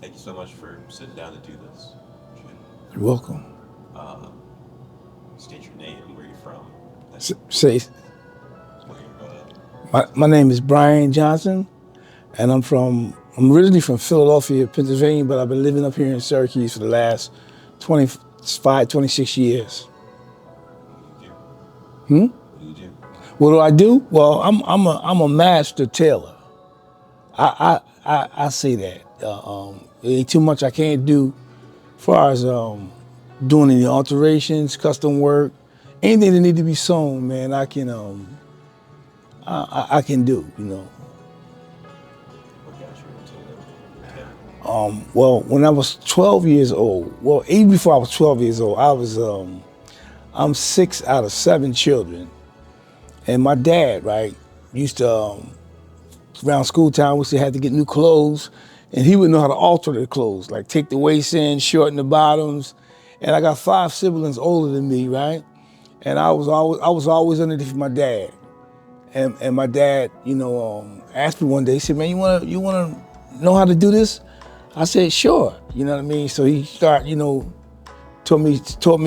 Thank you so much for sitting down to do this. You're welcome. Uh, State your name, where you're from, then Say, where you're my name is Brian Johnson, and I'm originally from Philadelphia, Pennsylvania, but I've been living up here in Syracuse for the last 25, 26 years. what do you do? Hmm? What do you do? What do I do? Well, I'm a master tailor. I say that. There ain't too much I can't do as far as doing any alterations, custom work, anything that need to be sewn, man. I can do. What got you into tailoring? Well, when I was 12 years old, well, even before I was 12 years old, I'm six out of seven children. And my dad, right, used to, around school time, we used to have to get new clothes, and he would know how to alter the clothes, like take the waist in, shorten the bottoms. And I got five siblings older than me, right? And I was always underneath my dad. And my dad, asked me one day, he said, man, you wanna know how to do this? I said, sure. You know what I mean? So he started, taught me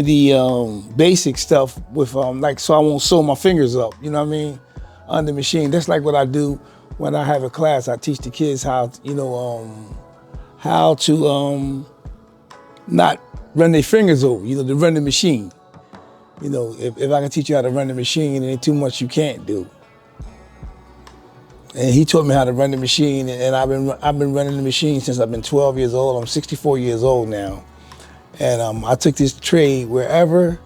the basic stuff with like so I won't sew my fingers up. You know what I mean? On the machine. That's like what I do when I have a class. I teach the kids how to not run their fingers over. To run the machine. If I can teach you how to run the machine, there ain't too much you can't do. And he taught me how to run the machine, and I've been running the machine since I've been 12 years old. I'm 64 years old now, and I took this trade wherever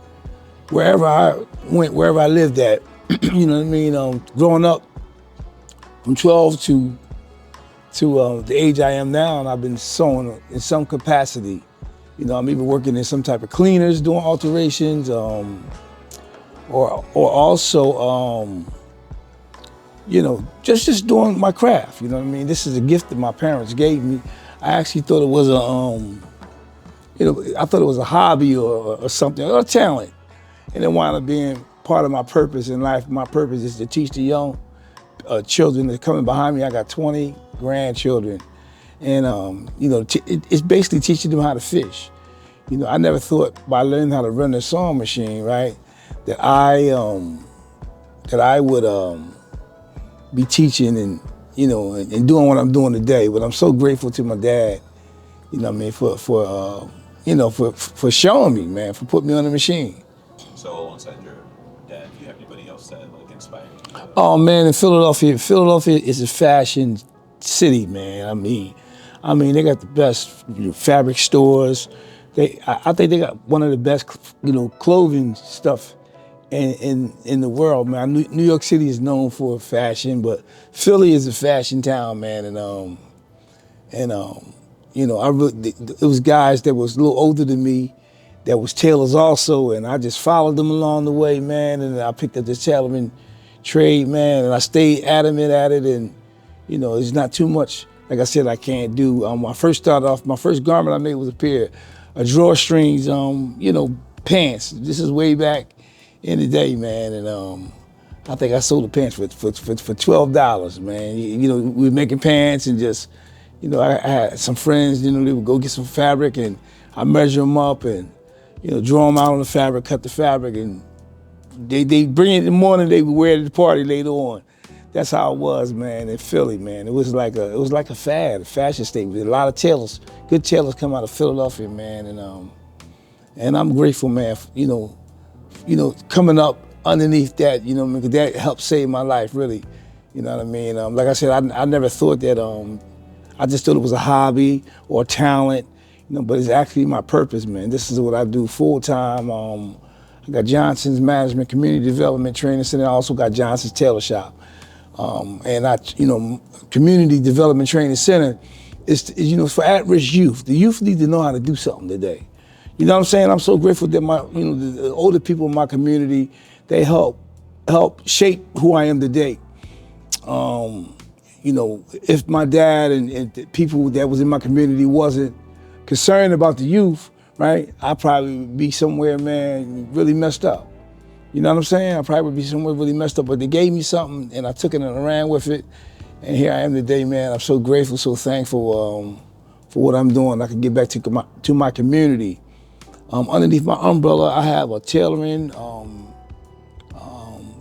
I went, wherever I lived at. You know what I mean? Growing up from 12 to the age I am now, and I've been sewing in some capacity. I'm even working in some type of cleaners, doing alterations, or also. Just doing my craft. You know what I mean? This is a gift that my parents gave me. I actually thought it was I thought it was a hobby or something, or a talent. And it wound up being part of my purpose in life. My purpose is to teach the young children that are coming behind me. I got 20 grandchildren. And, it's basically teaching them how to fish. I never thought by learning how to run the sewing machine, right, that I would be teaching and doing what I'm doing today. But I'm so grateful to my dad, for showing me, man, for putting me on the machine. So alongside your dad, do you have anybody else that like inspired you? Oh man, in Philadelphia is a fashion city, man. I mean, they got the best fabric stores. I think they got one of the best, clothing stuff in the world, man. New York City is known for fashion, but Philly is a fashion town, man. It was guys that was a little older than me that was tailors also, and I just followed them along the way, man. And I picked up this tailoring trade, man, and I stayed adamant at it. And there's not too much, like I said, I can't do. I first started off. My first garment I made was a pair of drawstrings, pants. This is way back in the day, man, and I think I sold the pants for $12, man. We were making pants and just, I had some friends, they would go get some fabric and I measure them up and, draw them out on the fabric, cut the fabric, and they bring it in the morning, they would wear it at the party later on. That's how it was, man, in Philly, man. It was like a fad, a fashion statement. A lot of tailors, good tailors come out of Philadelphia, man, and I'm grateful, man, coming up underneath that, because that helped save my life, really. You know what I mean? Like I said, I never thought that, I just thought it was a hobby or a talent, but it's actually my purpose, man. This is what I do full time. I got Johnson's Management Community Development Training Center. I also got Johnson's Tailor Shop. Community Development Training Center is for at-risk youth. The youth need to know how to do something today. You know what I'm saying? I'm so grateful that the older people in my community, they help shape who I am today. If my dad and the people that was in my community wasn't concerned about the youth, right, I'd probably be somewhere, man, really messed up. You know what I'm saying? I probably would be somewhere really messed up, but they gave me something and I took it and ran with it. And here I am today, man. I'm so grateful, so thankful for what I'm doing. I can give back to my community. Underneath my umbrella, I have a tailoring,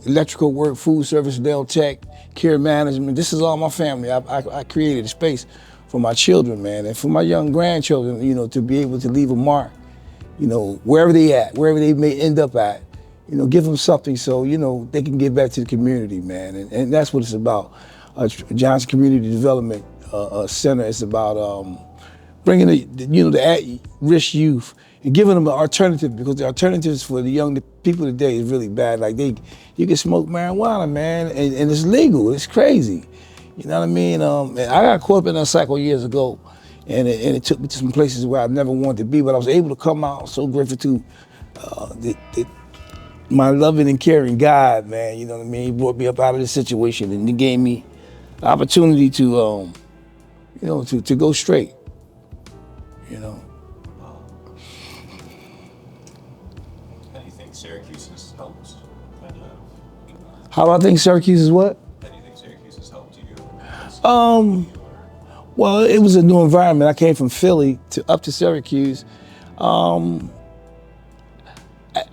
electrical work, food service, nail tech, care management. This is all my family. I created a space for my children, man, and for my young grandchildren, you know, to be able to leave a mark, you know, wherever they at, wherever they may end up at, you know, give them something so, you know, they can give back to the community, man. And that's what it's about. Johnson Community Development Center is about bringing the at-risk youth and giving them an alternative, because the alternatives for the young people today is really bad. Like you can smoke marijuana, man, and it's legal. It's crazy. You know what I mean? And I got caught up in that cycle years ago, and it took me to some places where I never wanted to be, but I was able to come out. So grateful to my loving and caring God, man. You know what I mean? He brought me up out of this situation, and he gave me the opportunity to, you know, to go straight. You know. How do you think Syracuse has helped? How do I think Syracuse is what? How do you think Syracuse has helped you? Well, it was a new environment. I came from Philly up to Syracuse.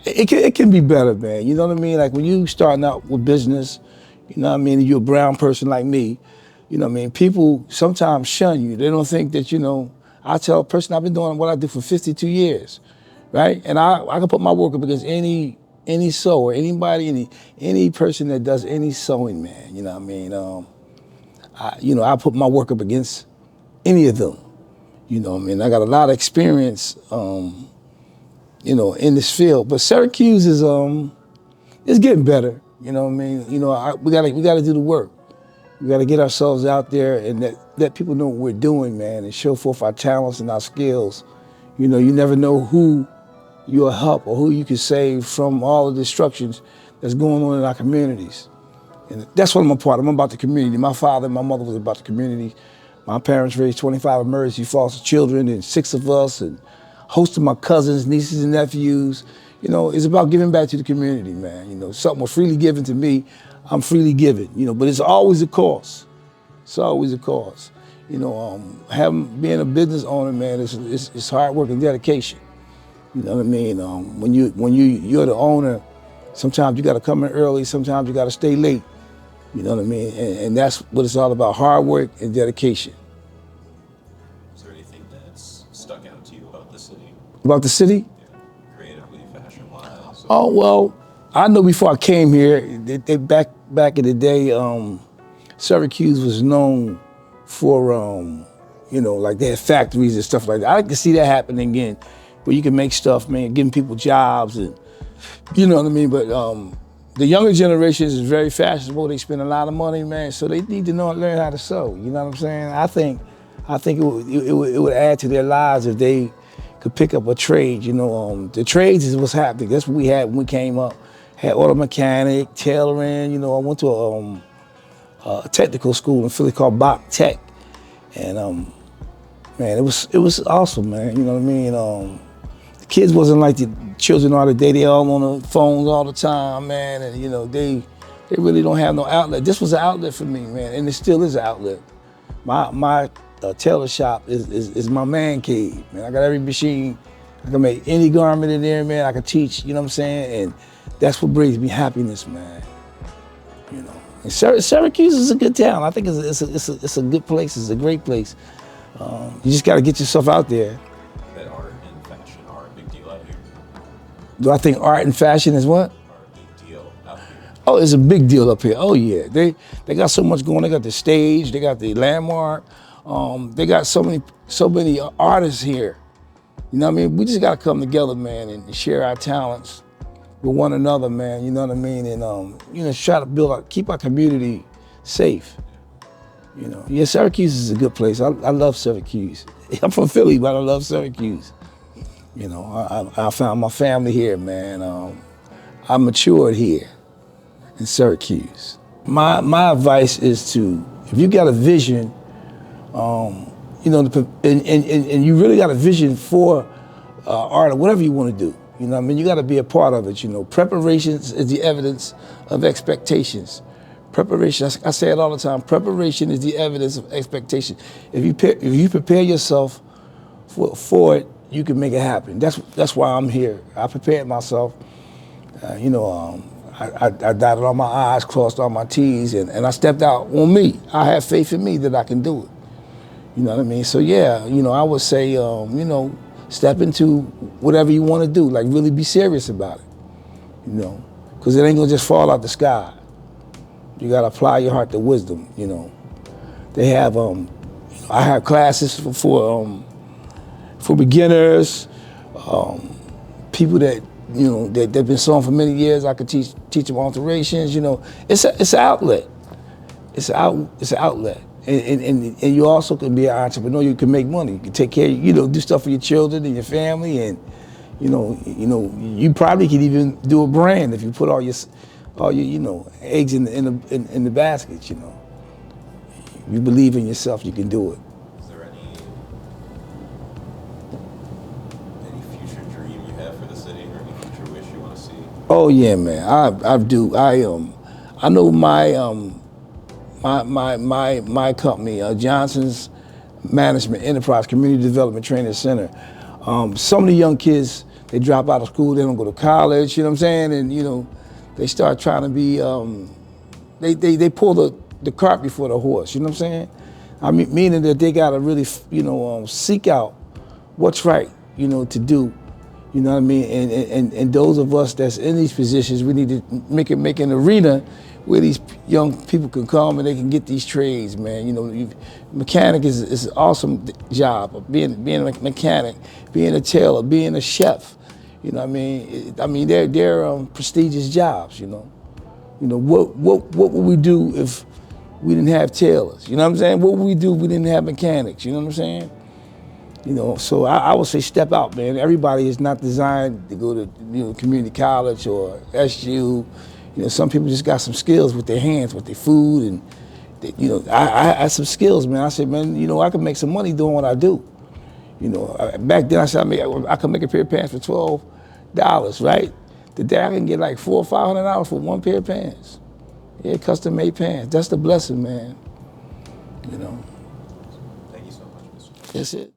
It can be better, man. You know what I mean? Like when you starting out with business, you know what I mean, and you're a brown person like me, you know what I mean, people sometimes shun you. They don't think that, you know, I tell a person I've been doing what I do for 52 years, right? And I can put my work up against any sewer, anybody, any person that does any sewing, man. You know what I mean? I put my work up against any of them. You know what I mean? I got a lot of experience, you know, in this field. But Syracuse is getting better. You know what I mean? You know, we gotta do the work. We gotta get ourselves out there and let people know what we're doing, man, and show forth our talents and our skills. You know, you never know who you'll help or who you can save from all the destructions that's going on in our communities. And that's what I'm a part of. I'm about the community. My father and my mother was about the community. My parents raised 25 emergency foster children, and 6 of us, and hosting my cousins, nieces, and nephews. You know, it's about giving back to the community, man. You know, something was freely given to me, I'm freely given. You know, but it's always a cost. It's always a cost. You know, being a business owner, man, it's hard work and dedication. You know what I mean? When you're the owner, sometimes you got to come in early. Sometimes you got to stay late. You know what I mean? And that's what it's all about: hard work and dedication. Is there anything that's stuck out to you about the city? About the city? Yeah. Creatively, fashion-wise? Oh, well, I know before I came here, back in the day, Syracuse was known for, you know, like they had factories and stuff like that. I can see that happening again, where you can make stuff, man, giving people jobs, and you know what I mean? But the younger generations is very fashionable. They spend a lot of money, man, so they need to learn how to sew. You know what I'm saying? I think it would add to their lives if they could pick up a trade. You know, the trades is what's happening. That's what we had when we came up. Had auto mechanic, tailoring. You know, I went to a technical school in Philly called Bach Tech, and man, it was awesome, man. You know what I mean? The kids wasn't like the children are today. They all on the phones all the time, man, and you know they really don't have no outlet. This was an outlet for me, man, and it still is an outlet. My tailor shop is my man cave, man. I got every machine. I can make any garment in there, man. I can teach, you know what I'm saying? And that's what brings me happiness, man. You know, and Syracuse is a good town. I think it's a good place. It's a great place. You just got to get yourself out there. That art and fashion are a big deal out here. Do I think art and fashion is what? Are a big deal out here. Oh, it's a big deal up here. Oh yeah, they got so much going. They got the stage. They got the landmark. They got so many artists here. You know what I mean? We just got to come together, man, and share our talents with one another, man. You know what I mean? And you know, try to keep our community safe. You know, yeah, Syracuse is a good place. I love Syracuse. I'm from Philly, but I love Syracuse. You know, I found my family here, man. I matured here in Syracuse. My advice is if you got a vision, you know, and you really got a vision for art or whatever you want to do, you know what I mean? You got to be a part of it, you know. Preparation is the evidence of expectations. Preparation, I say it all the time, preparation is the evidence of expectation. If you prepare yourself for it, you can make it happen. That's why I'm here. I prepared myself. I dotted all my I's, crossed all my T's, and I stepped out on me. I have faith in me that I can do it. You know what I mean? So yeah, I would say, step into whatever you want to do. Like really be serious about it. Because it ain't gonna just fall out the sky. You gotta apply your heart to wisdom. They have, I have classes for beginners, people that that they've been sewing for many years. I could teach them alterations. It's an outlet. It's an outlet. And you also can be an entrepreneur. You can make money. You can take care. Do stuff for your children and your family, and you probably could even do a brand if you put all your eggs in the basket. You believe in yourself, you can do it. Is there any future dream you have for the city, or any future wish you want to see? Oh yeah, man. I do. I know my company, Johnson's Management Enterprise Community Development Training Center. Some of the young kids, they drop out of school, they don't go to college, you know what I'm saying? And they start trying to be, they pull the cart before the horse, you know what I'm saying? I mean, meaning that they gotta really, seek out what's right, to do, you know what I mean? And those of us that's in these positions, we need to make an arena where these young people can come and they can get these trades, man. Mechanic is an awesome job. Being a mechanic, being a tailor, being a chef. You know what I mean? They're prestigious jobs. What would we do if we didn't have tailors? You know what I'm saying? What would we do if we didn't have mechanics? You know what I'm saying? So I would say step out, man. Everybody is not designed to go to community college or SU. Some people just got some skills with their hands, with their food, and I had some skills, man. I said, man, I can make some money doing what I do. Back then I said I could make a pair of pants for $12, right? Today I can get like $400 or $500 for one pair of pants. Yeah, custom made pants. That's the blessing, man. Thank you so much, Mr. That's it.